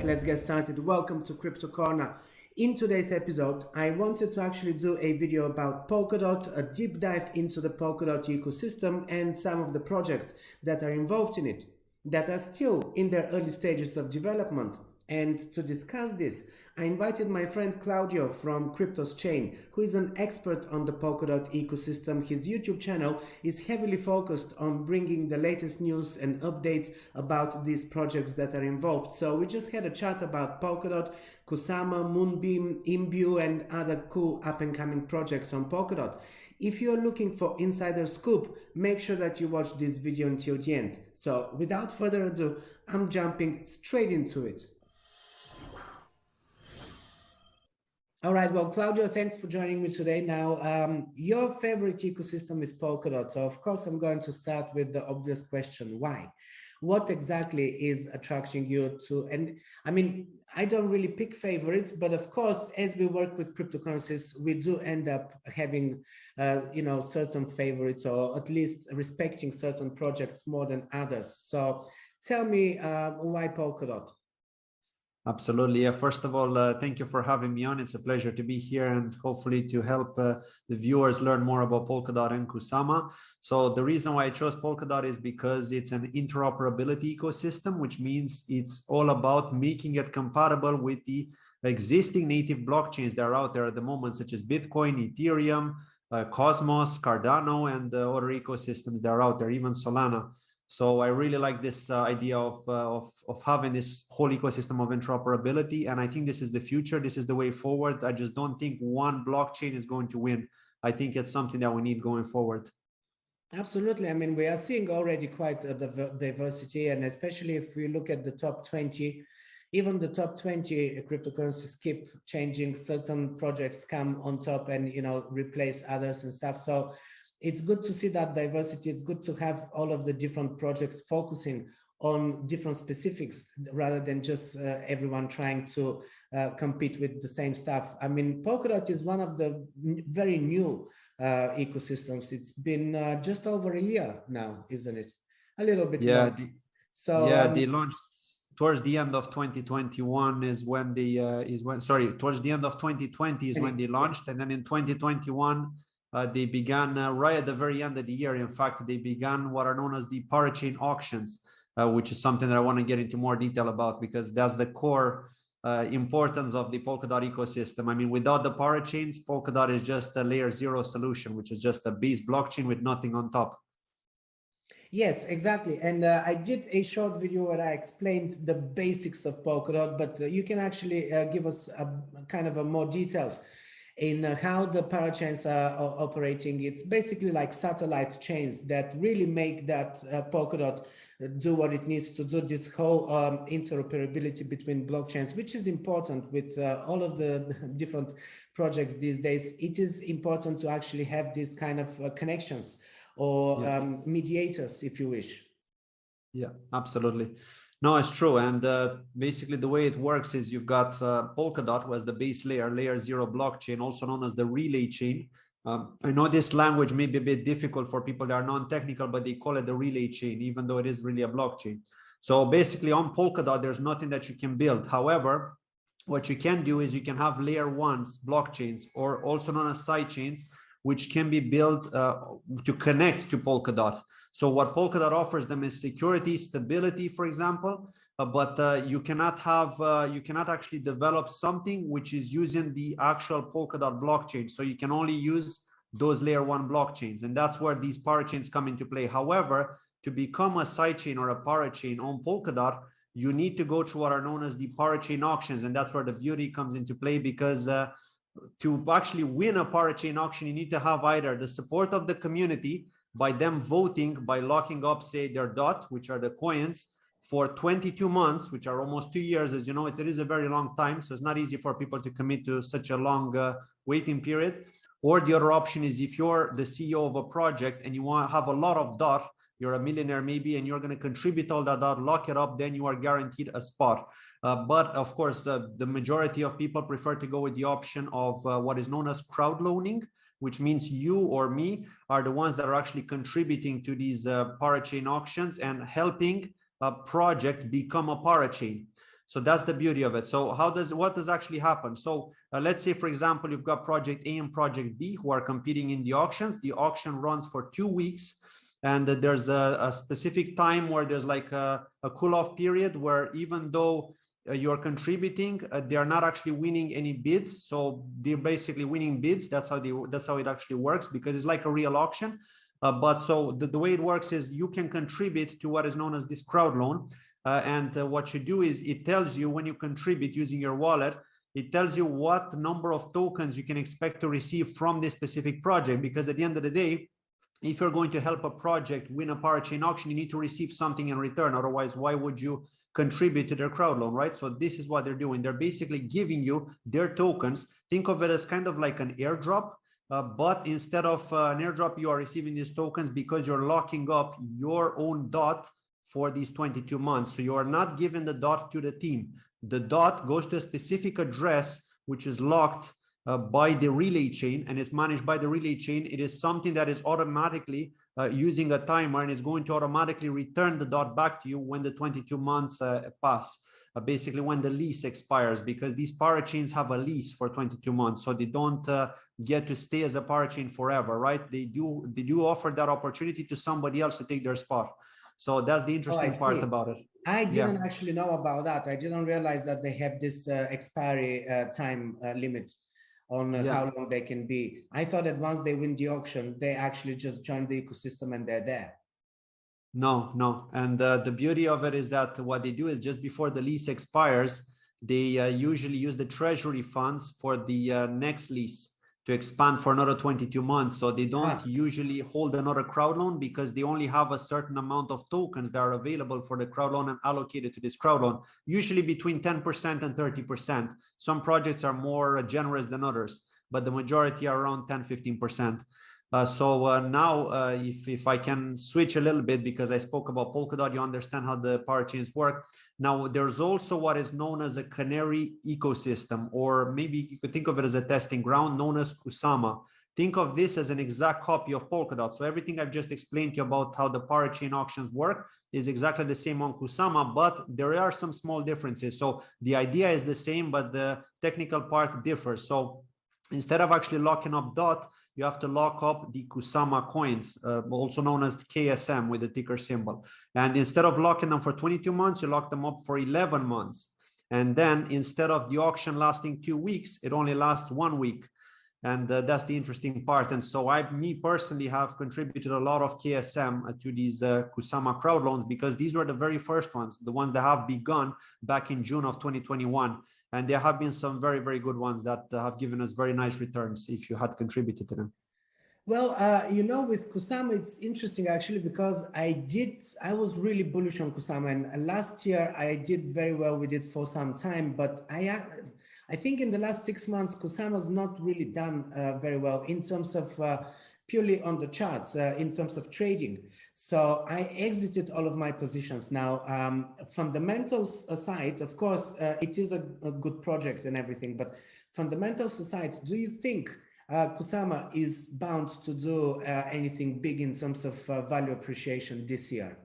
let's get started. Welcome to Crypto Corner. In today's episode, I wanted to actually do a video about Polkadot, a deep dive into the Polkadot ecosystem and some of the projects that are involved in it, that are still in their early stages of development. And to discuss this, I invited my friend Claudio from KryptosChain, who is an expert on the Polkadot ecosystem. His YouTube channel is heavily focused on bringing the latest news and updates about these projects that are involved. So we just had a chat about Polkadot, Kusama, Moonbeam, Imbue, and other cool up-and-coming projects on Polkadot. If you're looking for insider scoop, make sure that you watch this video until the end. So without further ado, I'm jumping straight into it. All right, well, Claudio, thanks for joining me today. Now, your favorite ecosystem is Polkadot. So, of course, I'm going to start with the obvious question, why? What exactly is attracting you to, and I mean, I don't really pick favorites, but of course, as we work with cryptocurrencies, we do end up having, certain favorites, or at least respecting certain projects more than others. So tell me why Polkadot? Absolutely. Yeah. First of all, thank you for having me on. It's a pleasure to be here and hopefully to help the viewers learn more about Polkadot and Kusama. So the reason why I chose Polkadot is because it's an interoperability ecosystem, which means it's all about making it compatible with the existing native blockchains that are out there at the moment, such as Bitcoin, Ethereum, Cosmos, Cardano, and other ecosystems that are out there, even Solana. So I really like this idea of having this whole ecosystem of interoperability. And I think this is the future. This is the way forward. I just don't think one blockchain is going to win. I think it's something that we need going forward. Absolutely. I mean, we are seeing already quite a diversity, and especially if we look at the top 20, even the top 20 cryptocurrencies keep changing. Certain projects come on top and, replace others and stuff. So it's good to see that diversity. It's good to have all of the different projects focusing on different specifics rather than just everyone trying to compete with the same stuff. I mean, Polkadot is one of the very new ecosystems. It's been just over a year now, isn't it? A little bit. Yeah. They launched towards the end of 2021 towards the end of 2020 is when they launched, and then in 2021 they began right at the very end of the year. In fact, they began what are known as the Parachain auctions, which is something that I want to get into more detail about, because that's the core importance of the Polkadot ecosystem. I mean, without the Parachains, Polkadot is just a layer 0 solution, which is just a base blockchain with nothing on top. Yes, exactly. And I did a short video where I explained the basics of Polkadot, but you can actually give us a kind of more details in how the parachains are operating. It's basically like satellite chains that really make that Polkadot do what it needs to do, this whole interoperability between blockchains, which is important with all of the different projects these days. It is important to actually have these kind of connections or mediators, if you wish. Yeah, absolutely. No, it's true. And basically the way it works is you've got Polkadot, who has the base layer 0 blockchain, also known as the relay chain. I know this language may be a bit difficult for people that are non-technical, but they call it the relay chain, even though it is really a blockchain. So basically on Polkadot, there's nothing that you can build. However, what you can do is you can have layer 1s blockchains, or also known as side chains, which can be built to connect to Polkadot. So what Polkadot offers them is security, stability, for example, but you cannot actually develop something which is using the actual Polkadot blockchain. So you can only use those layer 1 blockchains, and that's where these parachains come into play. However, to become a sidechain or a parachain on Polkadot, you need to go through what are known as the parachain auctions, and that's where the beauty comes into play, because to actually win a parachain auction, you need to have either the support of the community by them voting, by locking up, say, their DOT, which are the coins, for 22 months, which are almost 2 years. As you know, it is a very long time, so it's not easy for people to commit to such a long waiting period. Or the other option is if you're the CEO of a project and you want to have a lot of DOT, you're a millionaire maybe, and you're going to contribute all that DOT, lock it up, then you are guaranteed a spot. But of course, the majority of people prefer to go with the option of what is known as crowd loaning, which means you or me are the ones that are actually contributing to these parachain auctions and helping a project become a parachain. So that's the beauty of it. So what does actually happen? So let's say, for example, you've got project A and project B who are competing in the auctions. The auction runs for 2 weeks. And there's a specific time where there's like a cool-off period where even though you're contributing, they are not actually winning any bids. So they're basically winning bids. That's how it actually works, because it's like a real auction. But so the way it works is you can contribute to what is known as this crowd loan. What you do is it tells you when you contribute using your wallet, it tells you what number of tokens you can expect to receive from this specific project. Because at the end of the day, if you're going to help a project win a Parachain auction, you need to receive something in return. Otherwise, why would you contribute to their crowd loan, right? So this is what they're doing. They're basically giving you their tokens. Think of it as kind of like an airdrop, but instead of an airdrop, you are receiving these tokens because you're locking up your own DOT for these 22 months. So you are not giving the DOT to the team. The DOT goes to a specific address, which is locked by the relay chain, and is managed by the relay chain. It is something that is automatically using a timer, and it's going to automatically return the DOT back to you when the 22 months pass, basically when the lease expires, because these parachains have a lease for 22 months, so they don't get to stay as a parachain forever, right? They do offer that opportunity to somebody else to take their spot. So that's the interesting part about it. I didn't actually know about that. I didn't realize that they have this expiry time limit on how long they can be. I thought that once they win the auction, they actually just join the ecosystem and they're there. No. And the beauty of it is that what they do is just before the lease expires, they usually use the treasury funds for the next lease to expand for another 22 months. So they don't usually hold another crowd loan, because they only have a certain amount of tokens that are available for the crowd loan and allocated to this crowd loan, usually between 10% and 30%. Some projects are more generous than others, but the majority are around 10-15%. Now, if I can switch a little bit, because I spoke about Polkadot, you understand how the parachains work. Now, there's also what is known as a canary ecosystem, or maybe you could think of it as a testing ground known as Kusama. Think of this as an exact copy of Polkadot. So everything I've just explained to you about how the parachain auctions work is exactly the same on Kusama, but there are some small differences. So the idea is the same, but the technical part differs. So instead of actually locking up DOT, you have to lock up the Kusama coins, also known as KSM with the ticker symbol. And instead of locking them for 22 months, you lock them up for 11 months. And then instead of the auction lasting 2 weeks, it only lasts 1 week. And that's the interesting part. And so me personally have contributed a lot of KSM to these Kusama crowd loans, because these were the very first ones, the ones that have begun back in June of 2021. And there have been some very, very good ones that have given us very nice returns if you had contributed to them. Well, with Kusama, it's interesting actually, because I was really bullish on Kusama, and last year I did very well with it for some time, but I think in the last 6 months, Kusama's not really done very well in terms of purely on the charts, in terms of trading. So I exited all of my positions. Now, fundamentals aside, of course, it is a good project and everything, but fundamentals aside, do you think Kusama is bound to do anything big in terms of value appreciation this year?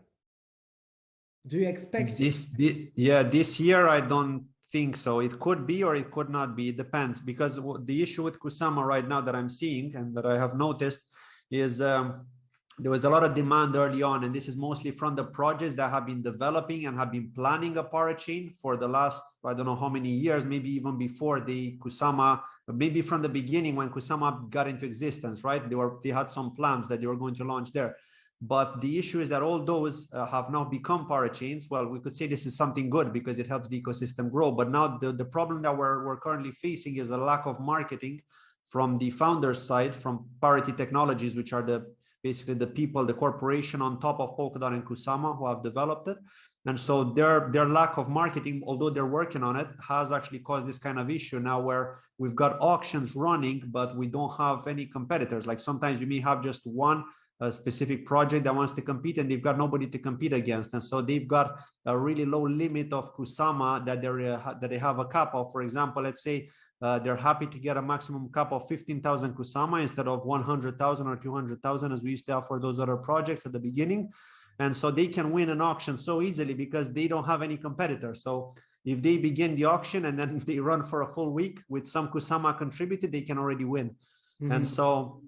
Do you expect this year? I don't think so. It could be or it could not be. It depends, because the issue with Kusama right now that I'm seeing and that I have noticed is there was a lot of demand early on, and this is mostly from the projects that have been developing and have been planning a parachain for the last, I don't know how many years, maybe even before the Kusama, maybe from the beginning when Kusama got into existence, right? They had some plans that they were going to launch there. But the issue is that all those have now become parachains. Well, we could say this is something good because it helps the ecosystem grow. But now the problem that we're currently facing is a lack of marketing from the founders' side, from Parity Technologies, which are basically the people, the corporation on top of Polkadot and Kusama who have developed it. And so their lack of marketing, although they're working on it, has actually caused this kind of issue now where we've got auctions running, but we don't have any competitors. Like sometimes you may have just one specific project that wants to compete and they've got nobody to compete against. And so they've got a really low limit of Kusama that they have a cap of. For example, let's say they're happy to get a maximum cap of 15,000 Kusama instead of 100,000 or 200,000 as we used to have for those other projects at the beginning. And so they can win an auction so easily because they don't have any competitors. So if they begin the auction and then they run for a full week with some Kusama contributed, they can already win. And so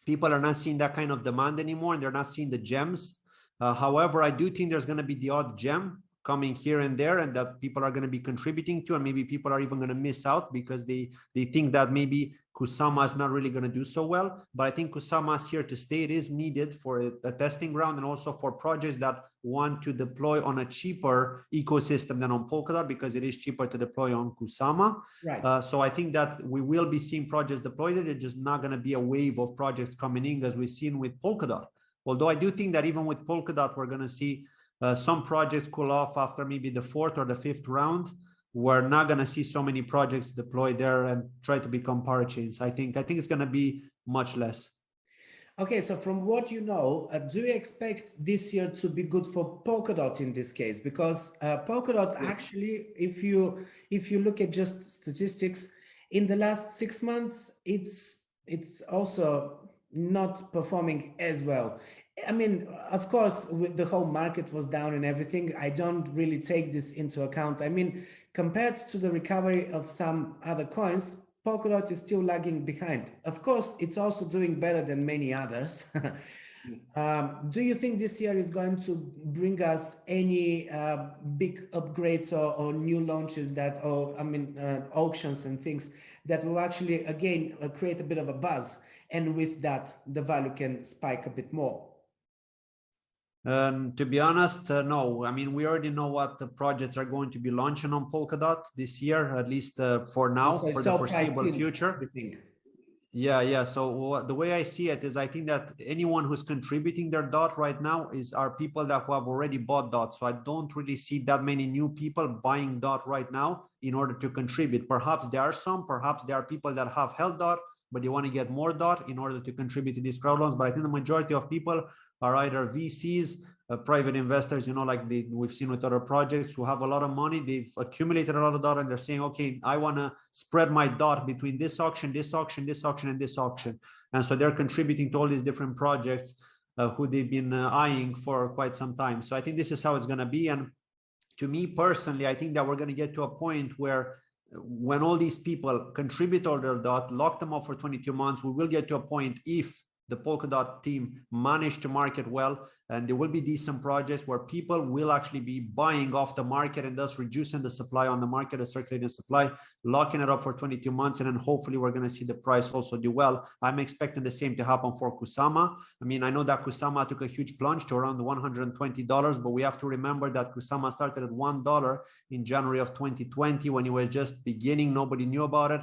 people are not seeing that kind of demand anymore, and they're not seeing the gems. However, I do think there's going to be the odd gem coming here and there, and that people are going to be contributing to, and maybe people are even going to miss out because they think that maybe Kusama is not really going to do so well. But I think Kusama is here to stay. It is needed for a testing ground and also for projects that want to deploy on a cheaper ecosystem than on Polkadot, because it is cheaper to deploy on Kusama. Right. So I think that we will be seeing projects deployed. It's just not going to be a wave of projects coming in as we've seen with Polkadot. Although I do think that even with Polkadot, we're going to see some projects cool off after maybe the 4th or the 5th round. We're not going to see so many projects deployed there and try to become parachains. I think it's going to be much less. Okay, so from what you know, do you expect this year to be good for Polkadot in this case? Because Polkadot actually, if you look at just statistics, in the last 6 months, it's also not performing as well. I mean, of course, with the whole market was down and everything, I don't really take this into account. I mean, compared to the recovery of some other coins, Polkadot is still lagging behind. Of course, it's also doing better than many others. Do you think this year is going to bring us any big upgrades or new launches that, or I mean, auctions and things that will actually, again, create a bit of a buzz? And with that, the value can spike a bit more. To be honest, no. I mean, we already know what the projects are going to be launching on Polkadot this year, at least for now, So for the foreseeable future. Yeah. So the way I see it is, I think that anyone who's contributing their DOT right now are people that who have already bought DOT. So I don't really see that many new people buying DOT right now in order to contribute. Perhaps there are some, perhaps there are people that have held DOT, but they want to get more DOT in order to contribute to these crowd loans. But I think the majority of people are either VCs, private investors, like we've seen with other projects, who have a lot of money. They've accumulated a lot of DOT, and they're saying, okay, I want to spread my DOT between this auction, this auction, this auction, and this auction. And so they're contributing to all these different projects who they've been eyeing for quite some time. So I think this is how it's going to be. And to me personally, I think that we're going to get to a point where when all these people contribute all their DOT, lock them up for 22 months, we will get to a point, if the Polkadot team manage to market well, and there will be decent projects where people will actually be buying off the market and thus reducing the supply on the market, the circulating supply, locking it up for 22 months, and then hopefully we're going to see the price also do well. I'm expecting the same to happen for Kusama. I mean, I know that Kusama took a huge plunge to around $120, but we have to remember that Kusama started at $1 in January of 2020 when it was just beginning. Nobody knew about it.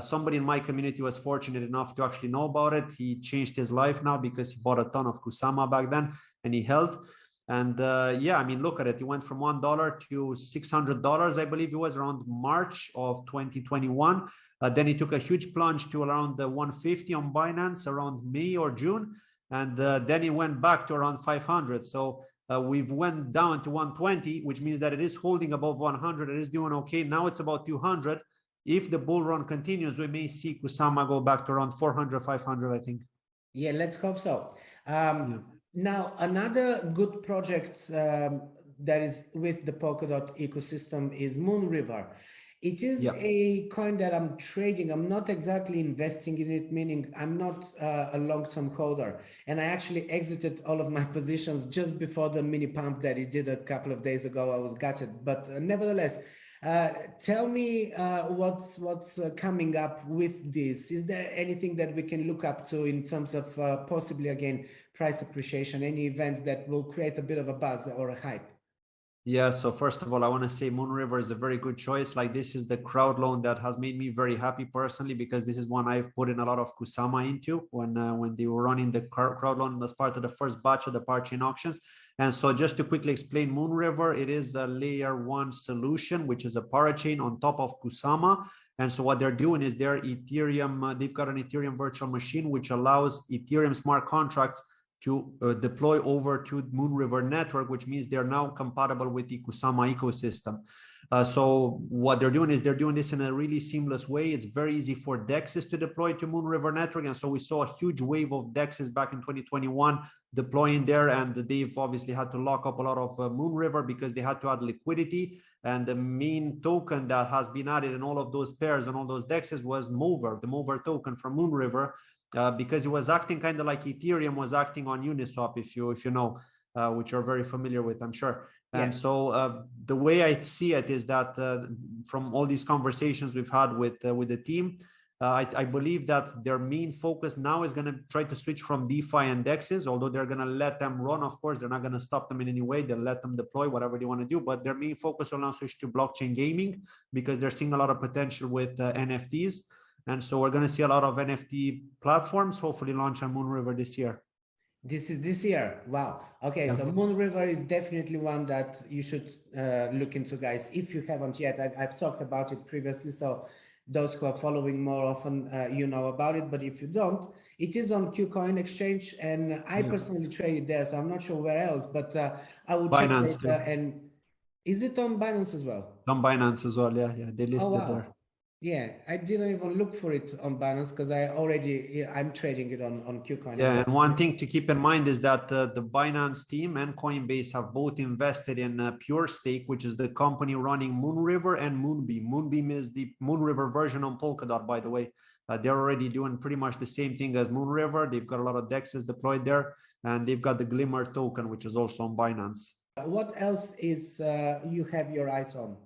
Somebody in my community was fortunate enough to actually know about it. He changed his life now because he bought a ton of Kusama back then and he held. And yeah, I mean, look at it. It went from $1 to $600, I believe it was around March of 2021. Then it took a huge plunge to around the 150 on Binance around May or June. And then it went back to around 500. So we've went down to 120, which means that it is holding above 100. It is doing okay. Now it's about 200. If the bull run continues, we may see Kusama go back to around 400, 500, I think. Yeah, let's hope so. Now, another good project that is with the Polkadot ecosystem is Moonriver. It is a coin that I'm trading. I'm not exactly investing in it, meaning I'm not a long-term holder. And I actually exited all of my positions just before the mini pump that it did a couple of days ago. I was gutted, but nevertheless, tell me what's coming up with this. Is there anything that we can look up to in terms of possibly, again, price appreciation, any events that will create a bit of a buzz or a hype? Yeah, so first of all, I want to say Moonriver is a very good choice. Like, this is the crowd loan that has made me very happy personally, because this is one I've put in a lot of Kusama into when they were running the crowd loan as part of the first batch of the Parachain auctions. And so just to quickly explain Moonriver, it is a layer 1 solution, which is a Parachain on top of Kusama. And so what they're doing is they're Ethereum, they've got an Ethereum virtual machine, which allows Ethereum smart contracts to deploy over to Moonriver Network, which means they're now compatible with the Kusama ecosystem. So what they're doing is they're doing this in a really seamless way. It's very easy for DEXs to deploy to Moonriver Network. And so we saw a huge wave of DEXs back in 2021 deploying there. And they've obviously had to lock up a lot of Moonriver because they had to add liquidity. And the main token that has been added in all of those pairs and all those dexes was Mover, the Mover token from Moonriver, because it was acting kind of like Ethereum was acting on Uniswap, if you know, which you're very familiar with, I'm sure. And so the way I see it is that from all these conversations we've had with the team, I believe that their main focus now is going to try to switch from DeFi and DEXs, although they're going to let them run. Of course, they're not going to stop them in any way. They'll let them deploy whatever they want to do. But their main focus will now switch to blockchain gaming because they're seeing a lot of potential with NFTs. And so we're going to see a lot of NFT platforms hopefully launch on Moonriver this year. This is this year. Wow. Okay, yeah. So Moonriver is definitely one that you should look into, guys, if you haven't yet. I've talked about it previously, so those who are following more often, you know about it. But if you don't, it is on KuCoin exchange, and I personally trade it there, so I'm not sure where else, but I will check later. And is it on Binance as well? On Binance as well, yeah. They listed there. Yeah, I didn't even look for it on Binance because I'm trading it on KuCoin. Yeah, and one thing to keep in mind is that the Binance team and Coinbase have both invested in Pure Stake, which is the company running Moonriver and Moonbeam. Moonbeam is the Moonriver version on Polkadot, by the way. They're already doing pretty much the same thing as Moonriver. They've got a lot of DEXs deployed there, and they've got the Glimmer token, which is also on Binance. What else is you have your eyes on?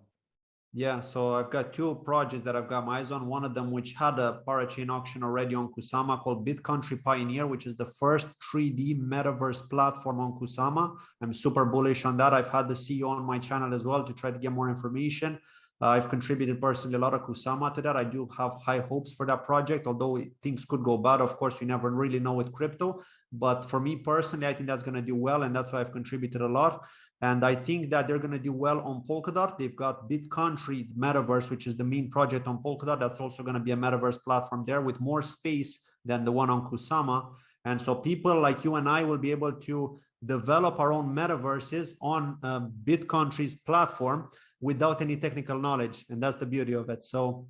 Yeah, so I've got two projects that I've got my eyes on. One of them, which had a Parachain auction already on Kusama, called BitCountry Pioneer, which is the first 3D metaverse platform on Kusama. I'm super bullish on that. I've had the CEO on my channel as well to try to get more information. I've contributed personally a lot of Kusama to that. I do have high hopes for that project, although things could go bad. Of course, you never really know with crypto. But for me personally, I think that's going to do well, and that's why I've contributed a lot. And I think that they're going to do well on Polkadot. They've got BitCountry Metaverse, which is the main project on Polkadot. That's also going to be a metaverse platform there with more space than the one on Kusama. And so people like you and I will be able to develop our own metaverses on BitCountry's platform without any technical knowledge. And that's the beauty of it. So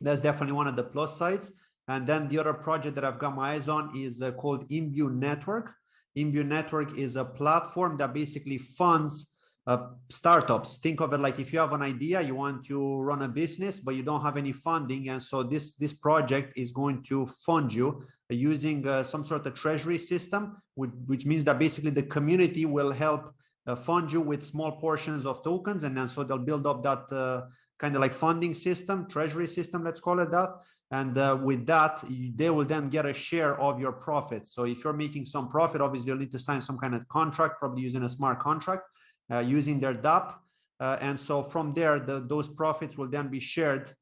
that's definitely one of the plus sides. And then the other project that I've got my eyes on is called Imbue Network. Imbue Network is a platform that basically funds startups. Think of it like if you have an idea, you want to run a business, but you don't have any funding. And so this project is going to fund you using some sort of treasury system, which means that basically the community will help fund you with small portions of tokens. And then so they'll build up that kind of like funding system, treasury system, let's call it that. And with that, they will then get a share of your profits. So if you're making some profit, obviously you'll need to sign some kind of contract, probably using a smart contract, using their DApp. And so from there, those profits will then be shared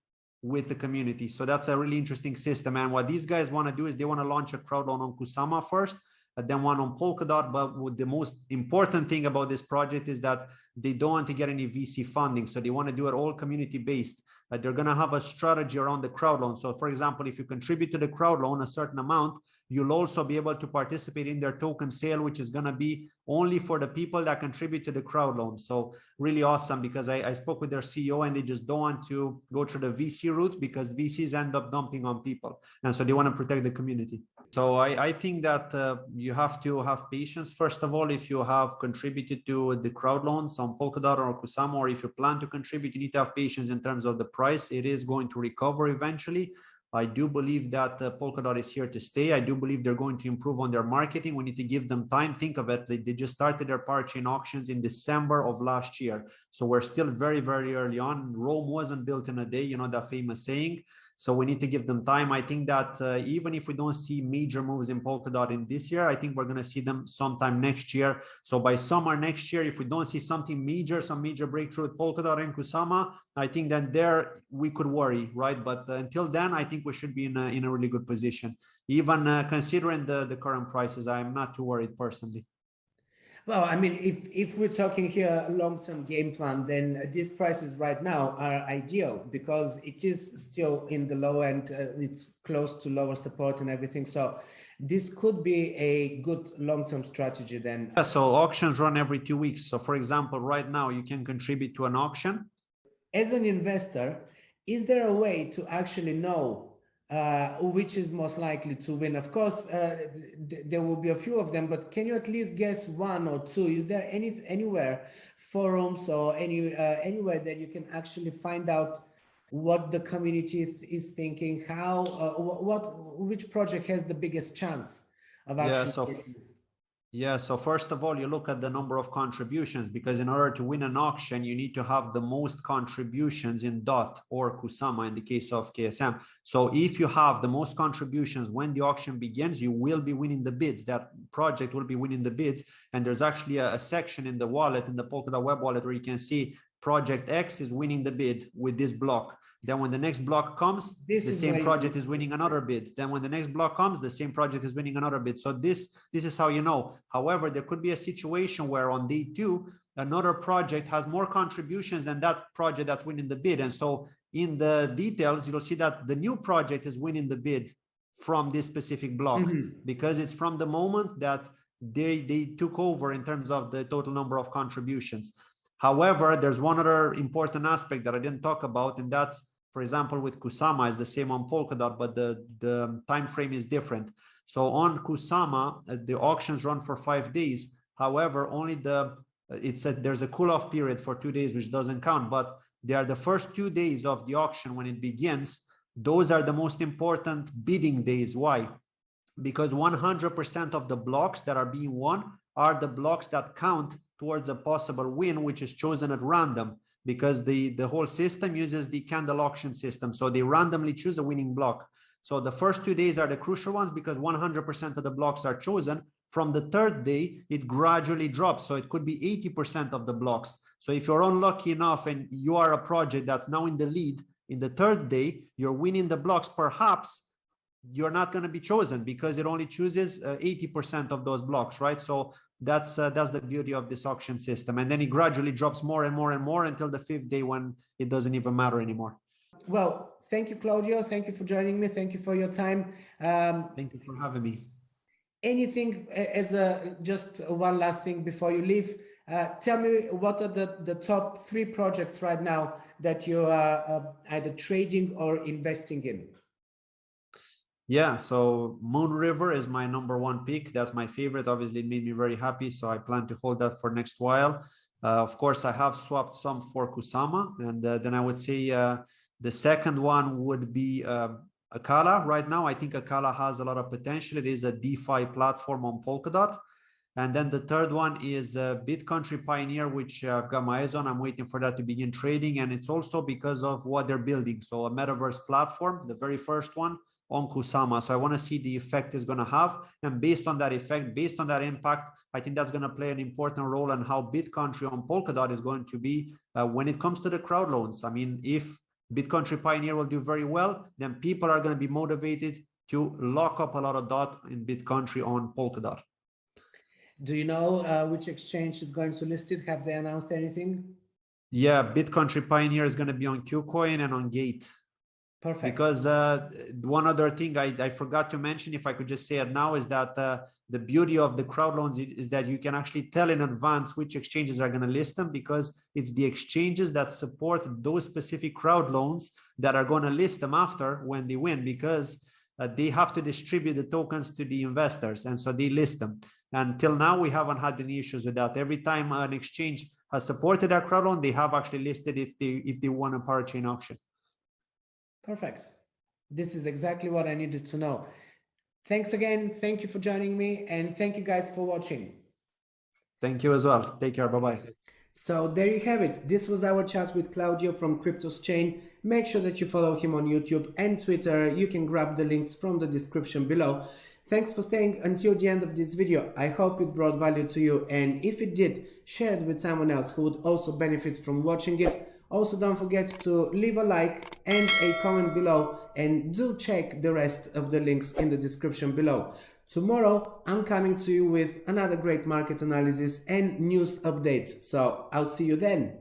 with the community. So that's a really interesting system. And what these guys want to do is they want to launch a crowd loan on Kusama first, then one on Polkadot. But the most important thing about this project is that they don't want to get any VC funding. So they want to do it all community-based. They're going to have a strategy around the crowd loan. So for example, if you contribute to the crowd loan a certain amount, you'll also be able to participate in their token sale, which is going to be only for the people that contribute to the crowd loan. So really awesome, because I spoke with their CEO and they just don't want to go through the VC route because VCs end up dumping on people. And so they want to protect the community. So I think that you have to have patience. First of all, if you have contributed to the crowd loans on Polkadot or Kusama, or if you plan to contribute, you need to have patience in terms of the price. It is going to recover eventually. I do believe that Polkadot is here to stay. I do believe they're going to improve on their marketing. We need to give them time. Think of it. They just started their Parachain auctions in December of last year. So we're still very, very early on. Rome wasn't built in a day, you know, that famous saying. So we need to give them time. I think that even if we don't see major moves in Polkadot in this year, I think we're going to see them sometime next year. So by summer next year, if we don't see something major, some major breakthrough with Polkadot and Kusama, I think then there we could worry, right? But until then, I think we should be in a really good position. Even considering the current prices, I'm not too worried personally. Well, I mean, if we're talking here long-term game plan, then these prices right now are ideal because it is still in the low end. It's close to lower support and everything. So this could be a good long-term strategy then. Yeah, so auctions run every 2 weeks. So for example, right now you can contribute to an auction. As an investor, is there a way to actually know which is most likely to win? Of course, there will be a few of them, but can you at least guess one or two? Is there anywhere forums or anywhere that you can actually find out what the community is thinking, how which project has the biggest chance of actually So first of all, you look at the number of contributions, because in order to win an auction, you need to have the most contributions in DOT or Kusama in the case of KSM. So if you have the most contributions when the auction begins, you will be winning the bids. That project will be winning the bids. And there's actually a section in the wallet, in the Polkadot web wallet, where you can see project X is winning the bid with this block. Then when the next block comes, the same project is winning another bid. Then when the next block comes, the same project is winning another bid. So this is how you know. However, there could be a situation where on day 2, another project has more contributions than that project that's winning the bid. And so in the details, you'll see that the new project is winning the bid from this specific block, because it's from the moment that they took over in terms of the total number of contributions. However, there's one other important aspect that I didn't talk about, and that's, for example, with Kusama, is the same on Polkadot, but the time frame is different. So on Kusama, the auctions run for 5 days. However, only there's a cool-off period for 2 days, which doesn't count, but they are the first 2 days of the auction when it begins. Those are the most important bidding days. Why? Because 100% of the blocks that are being won are the blocks that count towards a possible win, which is chosen at random, because the whole system uses the candle auction system. So they randomly choose a winning block. So the first 2 days are the crucial ones, because 100% of the blocks are chosen. From the third day, it gradually drops. So it could be 80% of the blocks. So if you're unlucky enough and you are a project that's now in the lead, in the third day, you're winning the blocks, perhaps you're not going to be chosen because it only chooses 80% of those blocks, right? So that's the beauty of this auction system. And then it gradually drops more and more and more until the 5th day, when it doesn't even matter anymore. Well, thank you, Claudio. Thank you for joining me. Thank you for your time. Thank you for having me. Anything as just one last thing before you leave, tell me what are the top 3 projects right now that you are either trading or investing in? Yeah, so Moonriver is my #1 pick. That's my favorite. Obviously, it made me very happy, so I plan to hold that for next while. Of course, I have swapped some for Kusama, and then I would say the second one would be Akala. Right now, I think Akala has a lot of potential. It is a DeFi platform on Polkadot. And then the third one is BitCountry Pioneer, which I've got my eyes on. I'm waiting for that to begin trading, and it's also because of what they're building. So a metaverse platform, the very first one, on Kusama. So I want to see the effect it's going to have. And based on that effect, based on that impact, I think that's going to play an important role in how BitCountry on Polkadot is going to be when it comes to the crowd loans. I mean, if BitCountry Pioneer will do very well, then people are going to be motivated to lock up a lot of DOT in BitCountry on Polkadot. Do you know which exchange is going to list it? Have they announced anything? Yeah, BitCountry Pioneer is going to be on KuCoin and on Gate. Perfect. Because one other thing I forgot to mention, if I could just say it now, is that the beauty of the crowd loans is that you can actually tell in advance which exchanges are going to list them, because it's the exchanges that support those specific crowd loans that are going to list them after when they win, because they have to distribute the tokens to the investors, and so they list them. Until now, we haven't had any issues with that. Every time an exchange has supported that crowd loan, they have actually listed if they won a Parachain auction. Perfect. This is exactly what I needed to know. Thanks again. Thank you for joining me, and thank you guys for watching. Thank you as well. Take care. Bye-bye. So there you have it. This was our chat with Claudio from KryptosChain. Make sure that you follow him on YouTube and Twitter. You can grab the links from the description below. Thanks for staying until the end of this video. I hope it brought value to you, and if it did, share it with someone else who would also benefit from watching it. Also, don't forget to leave a like and a comment below, and do check the rest of the links in the description below. Tomorrow, I'm coming to you with another great market analysis and news updates. So I'll see you then.